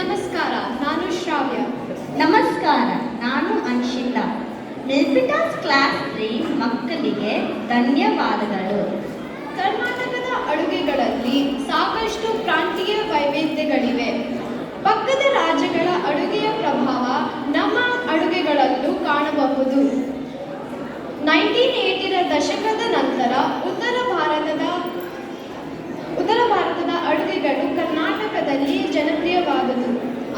ನಮಸ್ಕಾರ, ನಾನು ಶ್ರಾವ್ಯ. ನಮಸ್ಕಾರ, ನಾನು ಅನ್ಷಿತಾ. ಮಿಲ್ಪಿಟಾಸ್ ಕ್ಲಾಸ್ 3 ಮಕ್ಕಳಿಗೆ ಧನ್ಯವಾದಗಳು. ಕರ್ನಾಟಕದ ಅಡುಗೆಗಳಲ್ಲಿ ಸಾಕಷ್ಟು ಪ್ರಾಂತೀಯ ವೈವಿಧ್ಯಗಳಿವೆ. ಪಕ್ಕದ ರಾಜ್ಯಗಳ ಅಡುಗೆಯ ಪ್ರಭಾವ ನಮ್ಮ ಅಡುಗೆಗಳಲ್ಲೂ ಕಾಣಬಹುದು. 1980ರ ದಶಕದ ನಂತರ ಉತ್ತರ ಭಾರತದ ಅಡುಗೆಗಳು ಕರ್ನಾಟಕದಲ್ಲಿ ಜನಪ್ರಿಯವಾದವು.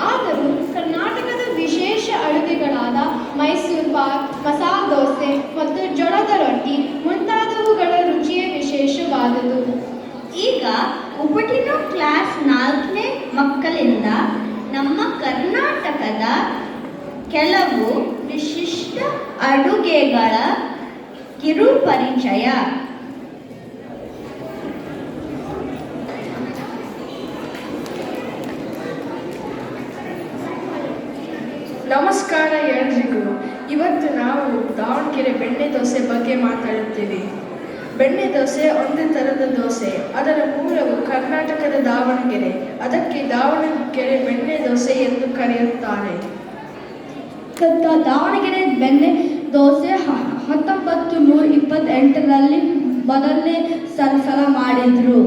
ಆದರೂ ಕರ್ನಾಟಕದ ವಿಶೇಷ ಅಡುಗೆಗಳಾದ ಮೈಸೂರು ಪಾಕ್, ಮಸಾಲೆ ದೋಸೆ ಮತ್ತು ಜೋಳದ ರೊಟ್ಟಿ ಮುಂತಾದವುಗಳ ರುಚಿಯೇ ವಿಶೇಷವಾದುದು. ಈಗ ಉಪಟಿನೋ ಕ್ಲಾಸ್ 4ನೇ ಮಕ್ಕಳಿಂದ ನಮ್ಮ ಕರ್ನಾಟಕದ ಕೆಲವು ವಿಶಿಷ್ಟ ಅಡುಗೆಗಳ ಕಿರು ಪರಿಚಯ. ನಮಸ್ಕಾರ ಎಲ್ರಿಗೂ. ಇವತ್ತು ನಾವು ದಾವಣಗೆರೆ ಬೆಣ್ಣೆ ದೋಸೆ ಬಗ್ಗೆ ಮಾತಾಡುತ್ತೀವಿ. ಬೆಣ್ಣೆ ದೋಸೆ ಒಂದು ಥರದ ದೋಸೆ. ಅದರ ಮೂಲವು ಕರ್ನಾಟಕದ ದಾವಣಗೆರೆ. ಅದಕ್ಕೆ ದಾವಣಗೆರೆ ಬೆಣ್ಣೆ ದೋಸೆ ಎಂದು ಕರೆಯುತ್ತಾರೆ. ದಾವಣಗೆರೆ ಬೆಣ್ಣೆ ದೋಸೆ 1928ರಲ್ಲಿ ಮೊದಲನೇ ಸಲ ಮಾಡಿದ್ರು.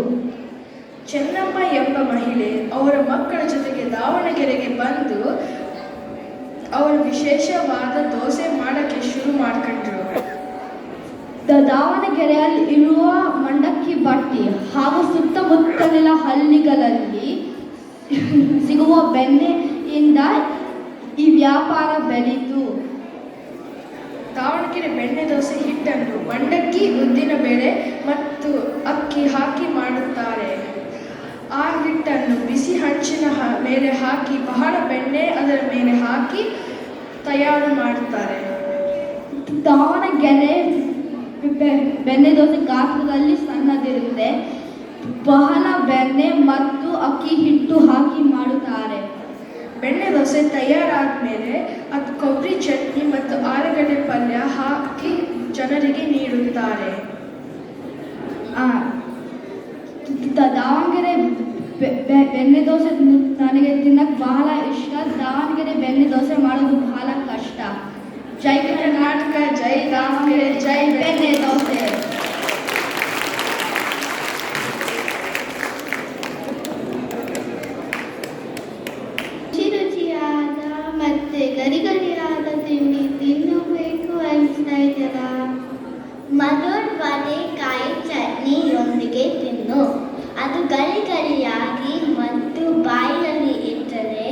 ಚೆನ್ನಮ್ಮ ಎಂಬ ಮಹಿಳೆ ಅವರ ಮಕ್ಕಳ ಜೊತೆಗೆ ದಾವಣಗೆರೆಗೆ ಬಂದು ಅವರು ವಿಶೇಷವಾದ ದೋಸೆ ಮಾಡೋಕ್ಕೆ ಶುರು ಮಾಡ್ಕೊಂಡ್ರು. ದಾವಣಗೆರೆಯಲ್ಲಿ ಇರುವ ಮಂಡಕ್ಕಿ ಬಟ್ಟಿ ಹಾಗೂ ಸುತ್ತಮುತ್ತಲಿನ ಹಳ್ಳಿಗಳಲ್ಲಿ ಸಿಗುವ ಬೆಣ್ಣೆಯಿಂದ ಈ ವ್ಯಾಪಾರ ಬೆಳೀತು. ದಾವಣಗೆರೆ ಬೆಣ್ಣೆ ದೋಸೆ ಹಿಟ್ಟನ್ನು ಮಂಡಕ್ಕಿ, ಉದ್ದಿನಬೇಳೆ ಮತ್ತು ಅಕ್ಕಿ ಹಾಕಿ ಮಾಡುತ್ತಾರೆ. ಆ ಹಿಟ್ಟನ್ನು ಬಿಸಿ ಹಂಚಿನ ಮೇಲೆ ಹಾಕಿ ಬಹಳ ಬೆಣ್ಣೆ ಅದರ ಮೇಲೆ ಹಾಕಿ ತಯಾರು ಮಾಡುತ್ತಾರೆ. ದಾವಣಗೆರೆ ಬೆಣ್ಣೆ ದೋಸೆ ಗಾತ್ರದಲ್ಲಿ ಸಣ್ಣದಿರುತ್ತೆ. ಬಹಳ ಬೆಣ್ಣೆ ಮತ್ತು ಅಕ್ಕಿ ಹಿಟ್ಟು ಹಾಕಿ ಮಾಡುತ್ತಾರೆ. ಬೆಣ್ಣೆ ದೋಸೆ ತಯಾರಾದ ಮೇಲೆ ಅದು ಕೊಬ್ಬರಿ ಚಟ್ನಿ ಮತ್ತು ಆಲೂಗಡ್ಡೆ ಪಲ್ಯ ಹಾಕಿ ಜನರಿಗೆ ನೀಡುತ್ತಾರೆ. ದಾವಣಗೆರೆ ಬೆಣ್ಣೆ ದೋಸೆ ನನಗೆ ತಿನ್ನಕ್ಕೆ ಬಹಳ ಇಷ್ಟ. ದಾವಣಗೆರೆ ಬೆಣ್ಣೆ ದೋಸೆ ಮಾಡೋದು ಬಹಳ ಕಷ್ಟ. ಜೈ ಕರ್ನಾಟಕ, ಜೈ ದಾವಣಗೆರೆ, ಜೈ ಬೆಣ್ಣೆ ದೋಸೆ. ರುಚಿಯಾದ ಮತ್ತೆ ಗರಿಗರಿಯಾದ ತಿಂಡಿ ತಿನ್ನಬೇಕು ಅನಿಸ್ತಾ ಇದೆಯಲ್ಲ? ಮಧುರ್ ವಡೆಕಾಯಿ ಚಟ್ನಿಯೊಂದಿಗೆ ತಿನ್ನು. ಅದು ಗರಿ ಗರಿಯಾಗಿ ಮತ್ತು ಬಾಯಿಯಲ್ಲಿ ಇಟ್ಟರೆ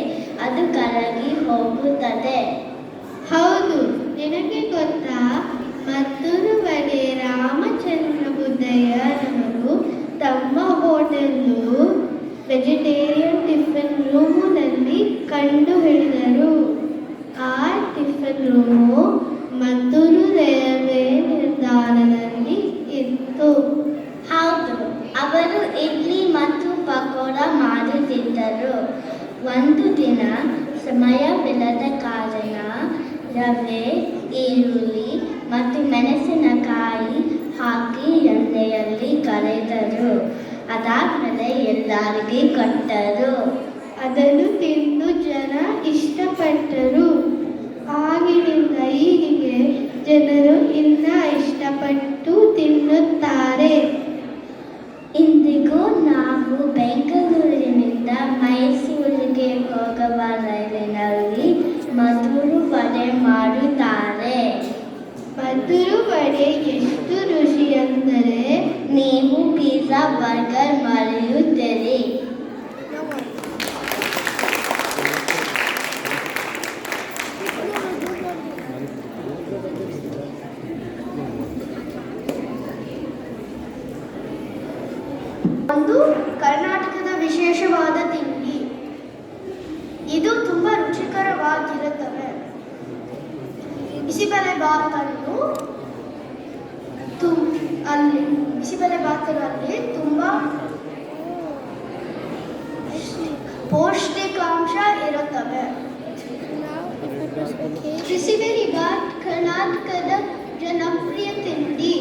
ಅದು ಕರಗಿ ಹೋಗುತ್ತದೆ. ಹೌದು, ನಿನಗೆ ಗೊತ್ತಾ? ಮದ್ದೂರು ವಡೆ ರಾಮಚಂದ್ರ ಬುದ್ದಯ್ಯನವರು ತಮ್ಮ ಹೋಟೆಲ್ಲು ವೆಜಿಟೇರಿಯನ್ ಟಿಫಿನ್ ರೂಮಿನಲ್ಲಿ ಕಂಡು ಹಿಡಿದರು. ಆ ಟಿಫಿನ್ ರೂಮು ಮದ್ದೂರು ರೈಲ್ವೆ ನಿಲ್ದಾಣದಲ್ಲಿ ಇತ್ತು. ಹೌದು, ಅವರು ಇಡ್ಲಿ ಮತ್ತು ಪಕೋಡ ಮಾಡುತ್ತಿದ್ದರು. ಒಂದು ದಿನ ಸಮಯವಿಲ್ಲದ ಕಾರಣ ರವೆ, ಈರುಳ್ಳಿ ಮತ್ತು ಮೆಣಸಿನಕಾಯಿ ಹಾಕಿ ಎಣ್ಣೆಯಲ್ಲಿ ಕರೆದರು. ಅದಾದಮೇಲೆ ಎಲ್ಲರಿಗೆ ಕೊಟ್ಟರು. ಅದನ್ನು ತಿಂದು ಜನ ಇಷ್ಟಪಟ್ಟರು. ಆಗಿನಿಂದ ಈಗಿಗೆ ಜನರು ಇನ್ನ ಇಷ್ಟಪಟ್ಟು ತಿನ್ನುತ್ತಾರೆ. ಇಂದಿಗೂ ನಾವು ಬೆಂಗಳೂರಿನಿಂದ ಮೈಸೂರಿಗೆ ಹೋಗುವ ರೈಲಿನಲ್ಲಿ ಮಧುರು ವಡೆ ಮಾಡುತ್ತಾರೆ. ಮದ್ದೂರು ವಡೆ ಎಷ್ಟು ರುಚಿ ಅಂದರೆ ನೀವು ಪಿಜ್ಜಾ, ಬರ್ಗರ್ ಮರೆಯುತ್ತೀರಿ. ಒಂದು ಕರ್ನಾಟಕದ ವಿಶೇಷವಾದ ತಿಂಡಿ. ಇದು ತುಂಬ ರುಚಿಕರವಾಗಿರುತ್ತವೆ. ಬಿಸಿಬೇಳೆ ಬಾತನ್ನು ಬಿಸಿಬೇಳೆಬಾತಲ್ಲಿ ತುಂಬ ಪೌಷ್ಟಿಕಾಂಶ ಇರುತ್ತವೆ. ಬಿಸಿಬೇಳೆಬಾತ್ ಕರ್ನಾಟಕದ ಜನಪ್ರಿಯ ತಿಂಡಿ.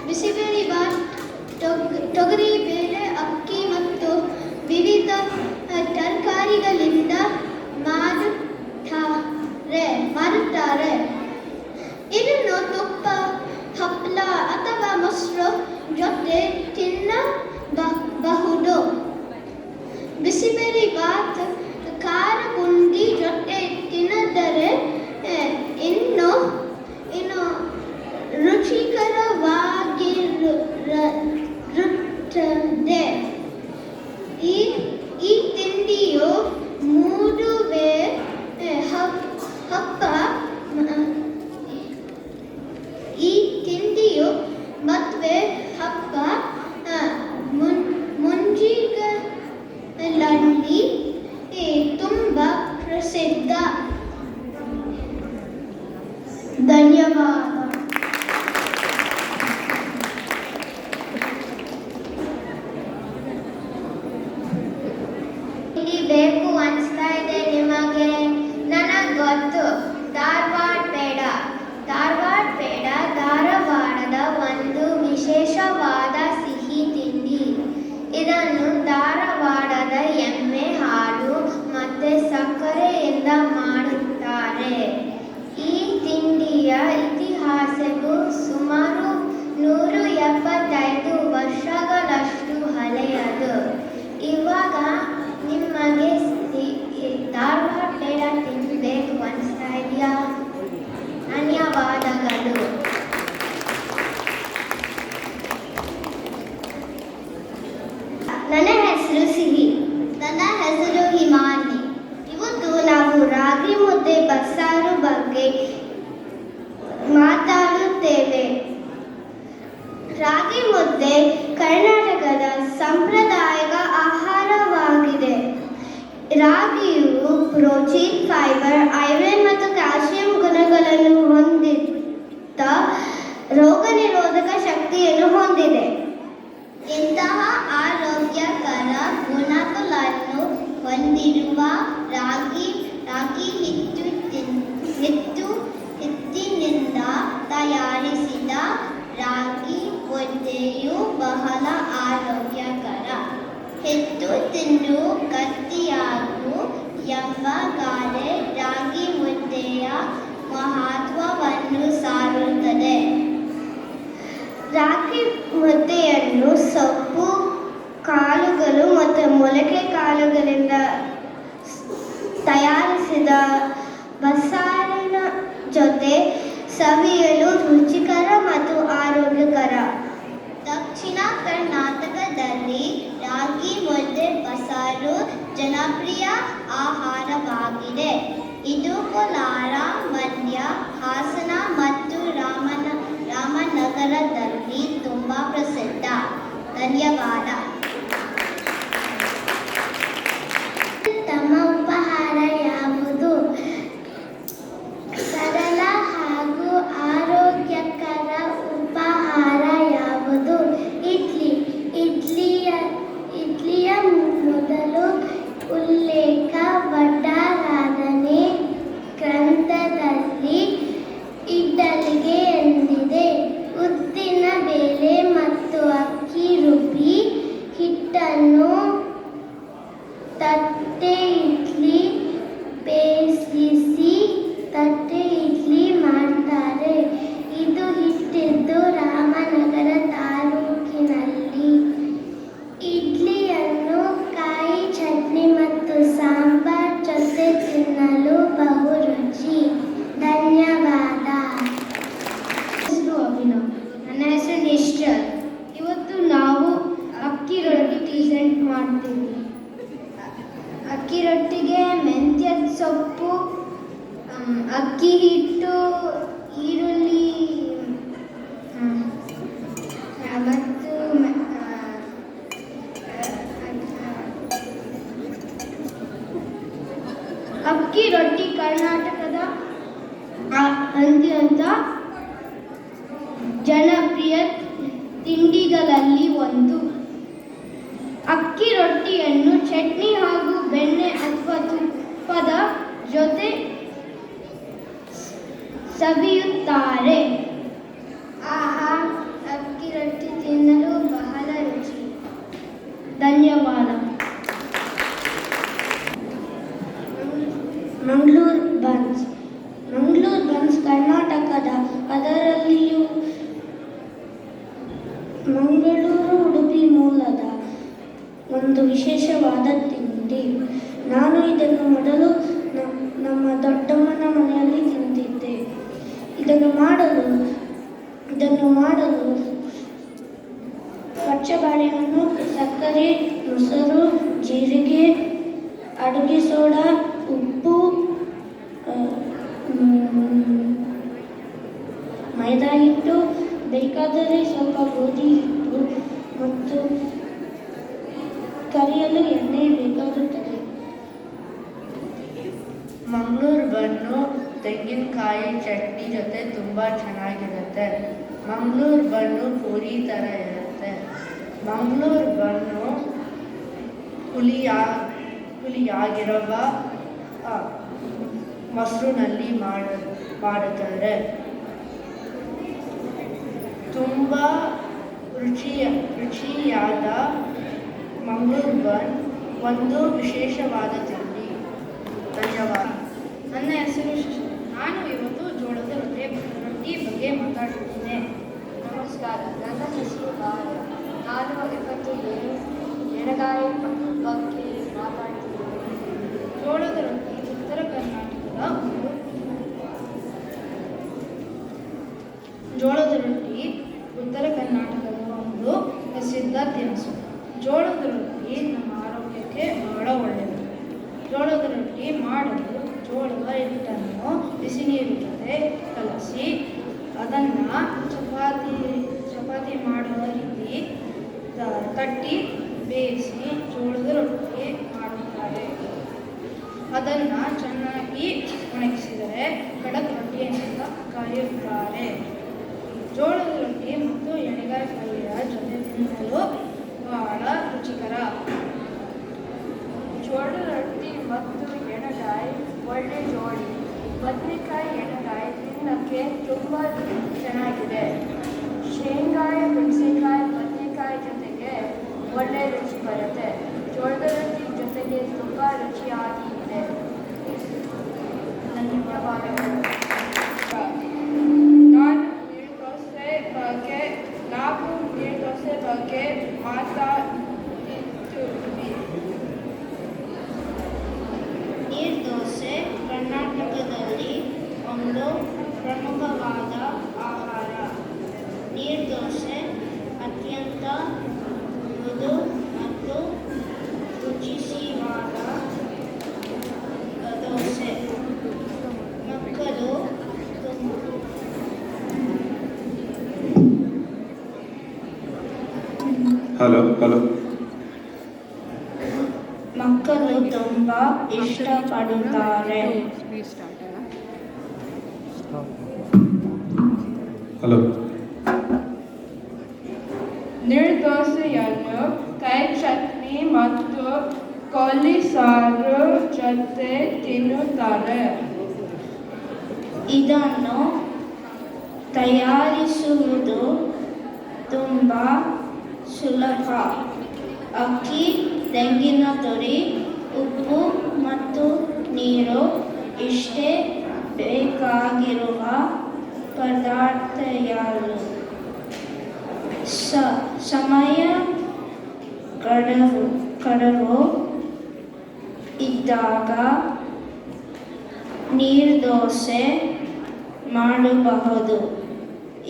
ಬಿಸಿಬೇಳೆಬಾತ್ ತೊಗರಿ ಬೇಳೆ, ಅಕ್ಕಿ ಮತ್ತು ವಿವಿಧ ತರಕಾರಿಗಳಿಂದ ಈ ಈ ತಿಂಡಿಯು ಮೂಡುವೆ ಹಬ್ಬ ಈ ತಿಂಡಿಯು ಮದುವೆ ಹಬ್ಬ ಮುಂಜಿಗಳಲ್ಲಿ ತುಂಬ ಪ್ರಸಿದ್ಧ. ಧನ್ಯವಾದ. ಇಲ್ಲಿ ಬೇಕು ಅನಿಸ್ತಾ ಇದೆ ನಿಮಗೆ? ನನಗೆ ಗೊತ್ತು. ಧಾರವಾಡ ಬೇಡ. ಧಾರವಾಡದ ಒಂದು ವಿಶೇಷವಾದ ಸಿಹಿ ತಿಂಡಿ. ಇದನ್ನು ಧಾರವಾಡದ ಎಮ್ಮೆ ಹಾಲು ಮತ್ತು ಸಕ್ಕರೆಯಿಂದ ಮಾಡುತ್ತಾರೆ. ಈ ತಿಂಡಿಯ ಇತಿಹಾಸವು ಸುಮಾರು 175 ವರ್ಷಗಳಷ್ಟು ಹಳೆಯದು. ಇವಾಗ ನಿಮಗೆ ಧಾರವಾಡ ಬೇಡ ತಿನ್ನಬೇಕು ಅನಿಸ್ತಾ ಇದೆಯಾ? ಧನ್ಯವಾದಗಳು. ನನ್ನ ಹೆಸರು ಸಿಹಿ. ನನ್ನ ಹೆಸರು ಹಿಮಾನಿ. ಇವತ್ತು ನಾವು ರಾಗಿ ಮುದ್ದೆ ಬಸ್ಸಾರು ಬಗ್ಗೆ ಮಾತಾಡುತ್ತೇವೆ. ರಾಗಿ ಮುದ್ದೆ ಕರ್ನಾಟಕದ ಸಾಂಪ್ರದಾಯಿಕ ಆಹಾರವಾಗಿದೆ. ರಾಗಿಯು ಪ್ರೋಟೀನ್, ಫೈಬರ್, ಐರನ್ ಮತ್ತು ಕ್ಯಾಲ್ಸಿಯಂ ಗುಣಗಳನ್ನು ಹೊಂದಿದ್ದ ರೋಗ ನಿರೋಧಕ ಶಕ್ತಿಯನ್ನು ಹೊಂದಿದೆ. ಇಂತಹ ಆರೋಗ್ಯಕರ ಗುಣಗಳನ್ನು ಹೊಂದಿರುವ ರಾಗಿ ಹಿಟ್ಟಿನಿಂದ ತಯಾರಿಸಿದ ರಾಗಿ ಮುದ್ದೆಯು ಬಹಳ ಆರೋಗ್ಯಕರ. ಹೆಚ್ಚು ತಿಂದು ಗಟ್ಟಿಯಾಗು ಎಂಬ ಗಾದೆ ರಾಗಿ ಮುದ್ದೆಯ ಮಹತ್ವವನ್ನು ಸಾರುತ್ತದೆ. ರಾಗಿ ಮುದ್ದೆಯನ್ನು ಸೊಪ್ಪು, ಕಾಳುಗಳು ಮತ್ತು ಮೊಳಕೆ ಕಾಳುಗಳಿಂದ ತಯಾರಿಸಿದ ಬಸ್ಸಾರಿನ ಜೊತೆ ಸವಿಯಲು ರುಚಿಕರ ಮತ್ತು ಆರೋಗ್ಯಕರ. ದಕ್ಷಿಣ ಕರ್ನಾಟಕದಲ್ಲಿ ರಾಗಿ ಮುದ್ದೆ ಬಸ್ಸಾರು ಜನಪ್ರಿಯ ಆಹಾರವಾಗಿದೆ. ಇದು ಕೋಲಾರ, ಮಂಡ್ಯ, ಹಾಸನ ಮತ್ತು ರಾಮನಗರದಲ್ಲಿ ತುಂಬಾ ಪ್ರಸಿದ್ಧ. ಧನ್ಯವಾದ. ತಮ್ಮ ಉಪಹಾರ ಯಾವುದು? ಸರಳ ಹಾಗೂ ಆರೋಗ್ಯಕರ ಉಪಹಾರ ಯಾವುದು? ಇಡ್ಲಿಯ ಮೊದಲು ಉಲ್ಲೇಖ ವಡ್ಡಾರಾಧನೆ ಗ್ರಂಥದಲ್ಲಿ ಇಡ್ಡಲಿಗೆ ಎಂದಿದೆ. ಉದ್ದಿನ ಬೇಳೆ ಮತ್ತು ಅಕ್ಕಿ ರುಬ್ಬಿ ಹಿಟ್ಟನ್ನು ತಟ್ಟೆ ಇಡ್ಲಿ ಬೇಯಿಸಿ ತಟ್ಟೆ ಇಡ್ಲಿ ಮಾಡ್ತಾರೆ. ಇದು ಹಿಟ್ಟಿದ್ದು ರಾಮನಗರ ತಾಲೂಕಿನಲ್ಲಿ. ಇಡ್ಲಿಯನ್ನು ಕಾಯಿ ಚಟ್ನಿ ಮತ್ತು ಸಾಂಬಾರ್ ಜೊತೆ ತಿನ್ನಲು ಬಹು ರುಚಿ. ಧನ್ಯವಾದ. ಹೆಸರು ಅಭಿನವ್. ನನ್ನ ಹೆಸರು ನಿಶ್ಚಲ್. ಇವತ್ತು ನಾವು ಅಕ್ಕಿ ರೊಟ್ಟಿ ಪ್ರೆಸೆಂಟ್ ಮಾಡ್ತೀವಿ. ಅಕ್ಕಿ ರೊಟ್ಟಿಗೆ ಮೆಂತ್ಯದ ಸೊಪ್ಪು, ಅಕ್ಕಿ ಹಿಟ್ಟು, ಈರುಳ್ಳಿ ಮತ್ತು ಅಕ್ಕಿ ರೊಟ್ಟಿ ಕರ್ನಾಟಕದ ಅತ್ಯಂತ ಜನಪ್ರಿಯ ತಿಂಡಿಗಳಲ್ಲಿ ಒಂದು. ಅಕ್ಕಿ ರೊಟ್ಟಿಯನ್ನು ಚಟ್ನಿ ಹಾಗೂ ಬೆಣ್ಣೆ ಅಥವಾ ತುಪ್ಪದ ಜೊತೆ ಸವಿಯುತ್ತಾರೆ. ಆಹಾ, ಅಕ್ಕಿ ರೊಟ್ಟಿ ತಿನ್ನಲು ಬಹಳ ರುಚಿ. ಧನ್ಯವಾದ. ಮಂಗಳೂರು ಬನ್ಸ್ ಕರ್ನಾಟಕದ, ಅದರಲ್ಲಿಯೂ ಮಂಗಳೂರು ಉಡುಪಿ ಮೂಲದ ಒಂದು ವಿಶೇಷವಾದ ತಿಂಡಿ. ನಾನು ಇದನ್ನು ಮೊದಲು ನಮ್ಮ ದೊಡ್ಡಮ್ಮನ ಮನೆಯಲ್ಲಿ ತಿಂದಿದ್ದೆ. ಇದನ್ನು ಮಾಡಲು ಪಚ್ಚ ಬಾಳೆಹಣ್ಣು, ಸಕ್ಕರೆ, ಮೊಸರು, ಜೀರಿಗೆ, ಅಡುಗೆ ಸೋಡಾ, ಉಪ್ಪು, ಮೈದಾ ಹಿಟ್ಟು, ಬೇಕಾದರೆ ಸ್ವಲ್ಪ ಗೋಧಿ ಹಿಟ್ಟು ಮತ್ತು ಕರಿಯಲು ಎಣ್ಣೆ ಬೇಕಾಗುತ್ತದೆ. ಮಂಗಳೂರು ಬನ್ನು ತೆಂಗಿನಕಾಯಿ ಚಟ್ನಿ ಜೊತೆ ತುಂಬ ಚೆನ್ನಾಗಿರುತ್ತೆ. ಮಂಗಳೂರು ಬನ್ನು ಪೂರಿ ಥರ ಇರುತ್ತೆ. ಮಂಗಳೂರು ಬನ್ನು ಹುಳಿಯಾಗಿರುವ ಮೊಸರಿನಲ್ಲಿ ಮಾಡುತ್ತಾರೆ. ತುಂಬ ರುಚಿಯಾದ ಮಂಗಳೂರು ಬನ್ ಒಂದು ವಿಶೇಷವಾದ ತಿಂಡಿ. ಧನ್ಯವಾದ. ನನ್ನ ಹೆಸರು ನಾನು ಇವತ್ತು ಜೋಳದ ರೊಟ್ಟಿ ಬಗ್ಗೆ ಮಾತಾಡುತ್ತೇನೆ. ನಮಸ್ಕಾರ, ನನ್ನ ಹೆಸರು ಬಾಲ. ನಾನು ಇವತ್ತು ಎಣ್ಣೆಗಾಯಿ ಬಗ್ಗೆ ಮಾತಾಡ್ತಿದ್ದೇನೆ. ಜೋಳದ ರೊಟ್ಟಿ ಉತ್ತರ ಕರ್ನಾಟಕದ ಒಂದು ಪ್ರಸಿದ್ಧ ತಿನಿಸು. ಜೋಳದ ರೊಟ್ಟಿ ನಮ್ಮ ಆರೋಗ್ಯಕ್ಕೆ ಬಹಳ ಒಳ್ಳೆಯದು. ಜೋಳದ ರೊಟ್ಟಿ ಮಾಡಲು ಜೋಳದ ಹಿಟ್ಟನ್ನು ಬಿಸಿ ನೀರು ಜೊತೆ ಕಲಸಿ ಅದನ್ನು ಚಪಾತಿ ಮಾಡುವ ರೀತಿ ತಟ್ಟಿ ಬೇಯಿಸಿ ಜೋಳದ ರೊಟ್ಟಿ ಮಾಡುತ್ತಾರೆ. ಅದನ್ನು ಚೆನ್ನಾಗಿ ಒಣಗಿಸಿದರೆ ಖಡಕ್ ರೊಟ್ಟಿ ಅಂತ ಕರೆಯುತ್ತಾರೆ. ಜೋಳದ ರೊಟ್ಟಿ ಮತ್ತು ಎಣ್ಣೆಗಾಯಿ ಪಲ್ಯ ಜೊತೆ ತಿನ್ನಲು ಬಹಳ ರುಚಿಕರ. ಜೋಳದ ರೊಟ್ಟಿ ಮತ್ತು ಎಣ್ಣೆಗಾಯಿ ಒಳ್ಳೆ ಜೋಡಿ. ಬದನೆಕಾಯಿ ಎಣ್ಣೆಗಾಯಿ ತಿನ್ನಕ್ಕೆ ತುಂಬ ಚೆನ್ನಾಗಿದೆ. ಶೇಂಗಾಯಿ, ಮೆಣಸಿನಕಾಯಿ, ಬದನೆಕಾಯಿ ಜೊತೆಗೆ ಒಳ್ಳೆ ರುಚಿ ಬರುತ್ತೆ. ಜೋಳದ ರೊಟ್ಟಿ ಜೊತೆಗೆ ತುಂಬ ರುಚಿಯಾಗಿದೆ. ಧನ್ಯವಾದಗಳು. ನಾವು ನೀರ್ದೋಸೆ ಬಗ್ಗೆ ಮಾತಾಡ್ತಿದ್ವಿ. ನೀರ್ದೋಸೆ ಕರ್ನಾಟಕದಲ್ಲಿ ಒಂದು ಪ್ರಮುಖವಾದ ಆಹಾರ. ನೀರ್ದೋಸೆ ಅತ್ಯಂತ ಮೃದು ಮತ್ತು ರುಚಿಯಾದ ದೋಸೆ. ಮಕ್ಕಳು ತುಂಬ ಇಷ್ಟಪಡುತ್ತಾರೆ. ನೀರ್ದೋಸೆಯನ್ನು ಕೈ ಚಟ್ನಿ ಮತ್ತು ಕೋಳಿ ಸಾರು ಜೊತೆ ತಿನ್ನುತ್ತಾರೆ. ಇದನ್ನು ತಯಾರಿಸುವುದು ತುಂಬ ಸುಲಭ. ಅಕ್ಕಿ, ತೆಂಗಿನ ತುರಿ, ಉಪ್ಪು ಮತ್ತು ನೀರು ಇಷ್ಟೇ ಬೇಕಾಗಿರುವ ಪದಾರ್ಥಗಳು. ಸಮಯ ಕಡವು ಇದ್ದಾಗ ನೀರ್ದೋಸೆ ಮಾಡಬಹುದು.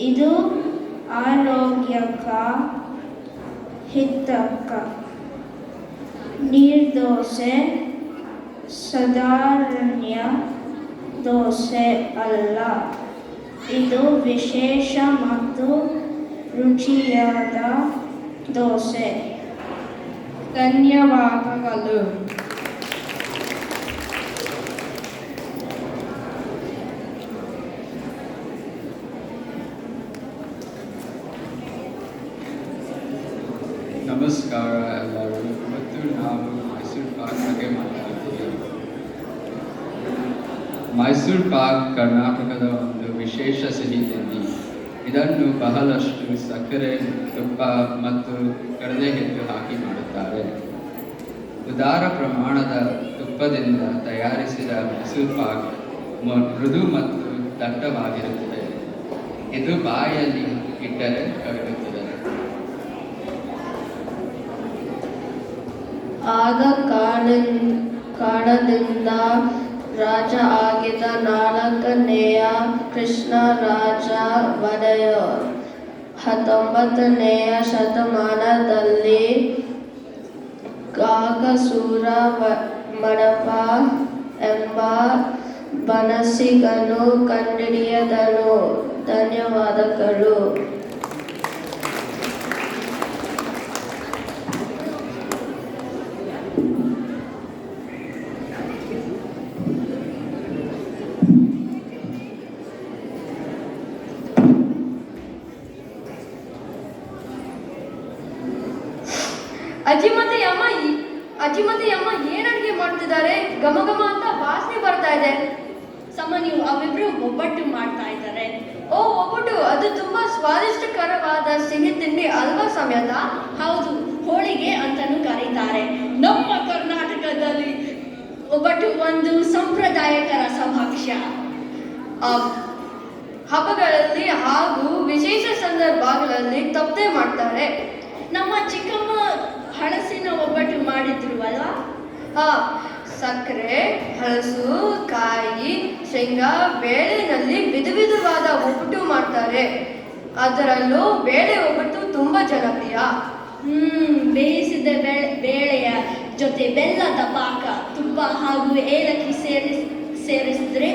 ಇದು ಆರೋಗ್ಯಕ್ಕೆ ಹಿತಕ. ನೀರ್ದೋಸೆ ಸಾಧಾರಣ ದೋಸೆ ಅಲ್ಲ. ಇದು ವಿಶೇಷ ಮತ್ತು ರುಚಿಯಾದ ದೋಸೆ. ಧನ್ಯವಾದಗಳು. ನಮಸ್ಕಾರ ಎಲ್ಲರೂ. ಇವತ್ತು ನಾವು ಮೈಸೂರು ಪಾಕ್ ಬಗ್ಗೆ ಮಾತಾಡ್ತೀವಿ. ಮೈಸೂರು ಪಾಕ್ ಕರ್ನಾಟಕದ ಒಂದು ವಿಶೇಷ ಸಿಹಿ ತಿಂಡಿ. ಇದನ್ನು ಬಹಳಷ್ಟು ಸಕ್ಕರೆ, ತುಪ್ಪ ಮತ್ತು ಕಡಲೆ ಹಿಟ್ಟು ಹಾಕಿ ಮಾಡುತ್ತಾರೆ. ಉದಾರ ಪ್ರಮಾಣದ ತುಪ್ಪದಿಂದ ತಯಾರಿಸಿದ ಮೈಸೂರು ಪಾಕ್ ಮೃದು ಮತ್ತು ದಟ್ಟವಾಗಿರುತ್ತದೆ. ಇದು ಬಾಯಲ್ಲಿ ಇಟ್ಟರೆ ಕರಗುತ್ತದೆ. ಆಗ ಕಾರಣದಿಂದ ರಾಜ ಆಗಿದ್ದ 4ನೇಯ ಕೃಷ್ಣರಾಜ ಒಡೆಯರ್ 19ನೆಯ ಶತಮಾನದಲ್ಲಿ ಕಾಕಸೂರ ಮಡಪ ಎಂಬ ಬನಸಿಗನು ಕಂಡಿಡಿಯದನು. ಧನ್ಯವಾದಗಳು. ಅಜ್ಜಿ ಮತ್ತೆ ಅಮ್ಮ ಏನ್ ಅಡುಗೆ ಮಾಡ್ತಿದ್ದಾರೆ? ಘಮ ಘಮ ಅಂತ ವಾಸನೆ ಬರ್ತಾ ಇದೆ. ಸಾಮಾನ್ಯ ಅವಿಬ್ರು ಒಬ್ಬಟ್ಟು ಮಾಡ್ತಾ ಇದ್ದಾರೆ. ಓ, ಒಬ್ಬಟ್ಟು, ಅದು ತುಂಬಾ ಸ್ವಾದಿಷ್ಟಕರವಾದ ಸಿಹಿ ತಿಂಡಿ ಅಲ್ವಾ ಸಮೇತ? ಹೌದು, ಹೋಳಿಗೆ ಅಂತಾನೂ ಕರೀತಾರೆ. ನಮ್ಮ ಕರ್ನಾಟಕದಲ್ಲಿ ಒಬ್ಬಟ್ಟು ಒಂದು ಸಾಂಪ್ರದಾಯಿಕ ರಸಭಕ್ಷ್ಯ. ಹಬ್ಬಗಳಲ್ಲಿ ಹಾಗೂ ವಿಶೇಷ ಸಂದರ್ಭಗಳಲ್ಲಿ ತಪ್ಪದೆ ಮಾಡ್ತಾರೆ. ನಮ್ಮ ಚಿಕ್ಕಮ್ಮ ಹಳಸಿನ ಒಬ್ಬಟ್ಟು ಮಾಡಿದ್ರು ಅಲ್ವಾ? ಸಕ್ಕರೆ, ಹಲಸು, ಕಾಯಿ, ಶೇಂಗಾ, ಬೇಳೆನಲ್ಲಿ ವಿಧವಾದ ಒಬ್ಬಟ್ಟು ಮಾಡ್ತಾರೆ. ಅದರಲ್ಲೂ ಬೇಳೆ ಒಬ್ಬಟ್ಟು ತುಂಬಾ ಜನಪ್ರಿಯ. ಬೇಯಿಸಿದ ಬೇಳೆಯ ಜೊತೆ ಬೆಲ್ಲದ ಪಾಕ, ತುಪ್ಪ ಹಾಗೂ ಏಲಕ್ಕಿ ಸೇರಿಸಿದ್ರೆ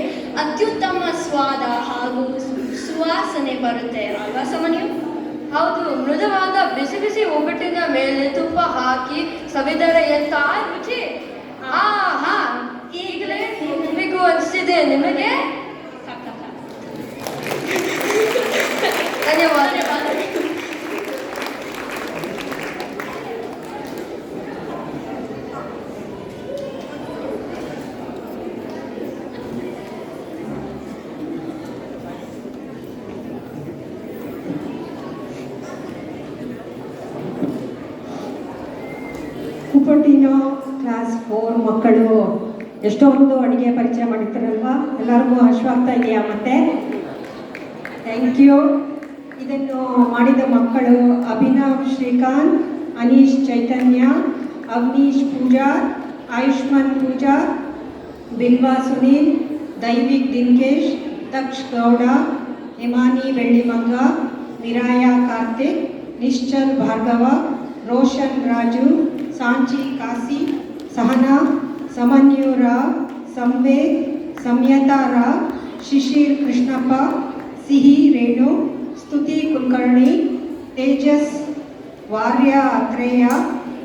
ಅತ್ಯುತ್ತಮ ಸ್ವಾದ ಹಾಗೂ ಸುವಾಸನೆ ಬರುತ್ತೆ ಅಲ್ವಾ ಸಾಮಾನ್ಯ? ಹೌದು, ಮೃದುವಾದ ಬಿಸಿ ಬಿಸಿ ಒಬ್ಬಟ್ಟಿನ ಮೇಲೆ ತುಪ್ಪ ಹಾಕಿ ಸವಿದರೆ ಎಂತ ರುಚಿ! ಆಹಾ, ಈಗಲೇ ನಿಮಗೂ ಅನಿಸಿದೆ, ನಿಮಗೆ? ಧನ್ಯವಾದ. ಕುಪಟಿನೋ ಕ್ಲಾಸ್ 4 ಮಕ್ಕಳು ಎಷ್ಟೊಂದು ಅಡುಗೆ ಪರಿಚಯ ಮಾಡಿರ್ತಾರಲ್ವಾ? ಎಲ್ಲರಿಗೂ ಹಶ್ವಾಗ್ತಾ ಇದೆಯಾ? ಮತ್ತೆ ಥ್ಯಾಂಕ್ ಯು. ಇದನ್ನು ಮಾಡಿದ ಮಕ್ಕಳು ಅಭಿನವ್ ಶ್ರೀಕಾಂತ್, ಅನೀಶ್ ಚೈತನ್ಯ, ಅವನೀಶ್ ಪೂಜಾರ್, ಆಯುಷ್ಮಾನ್ ಪೂಜಾರ್, ಬಿಲ್ವಾ ಸುನೀಲ್, ದೈವಿಕ್ ದಿನ್ಕೇಶ್, ದಕ್ಷ್ ಗೌಡ, ಹಿಮಾನಿ ಬೆಳ್ಳಿಮಂಗ, ನಿರಾಯ ಕಾರ್ತಿಕ್, ನಿಶ್ಚಲ್ ಭಾರ್ಗವ, ರೋಷನ್ ರಾಜು, ಸಾಂಚಿ ಕಾಸಿ, ಸಹನಾ, ಸಮನ್ಯು ರಾವ್, ಸಂವೇದ್, ಸಂಯತಾ ರಾವ್, ಶಿಶಿರ್ ಕೃಷ್ಣಪ್ಪ, ಸಿಹಿ ರೇಣು, ಸ್ತುತಿ ಕುಲಕರ್ಣಿ, ತೇಜಸ್ ವಾರ್ಯ ಅತ್ರೇಯ,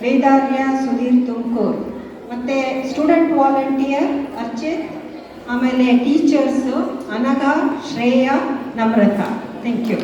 ವೇದಾರ್ಯ ಸುಧೀರ್ ತುಮಕೂರ್, ಮತ್ತು ಸ್ಟೂಡೆಂಟ್ ವಾಲಂಟಿಯರ್ ಅರ್ಚಿತ್, ಆಮೇಲೆ teachers Anagha, Shreya, Namrata. Thank you.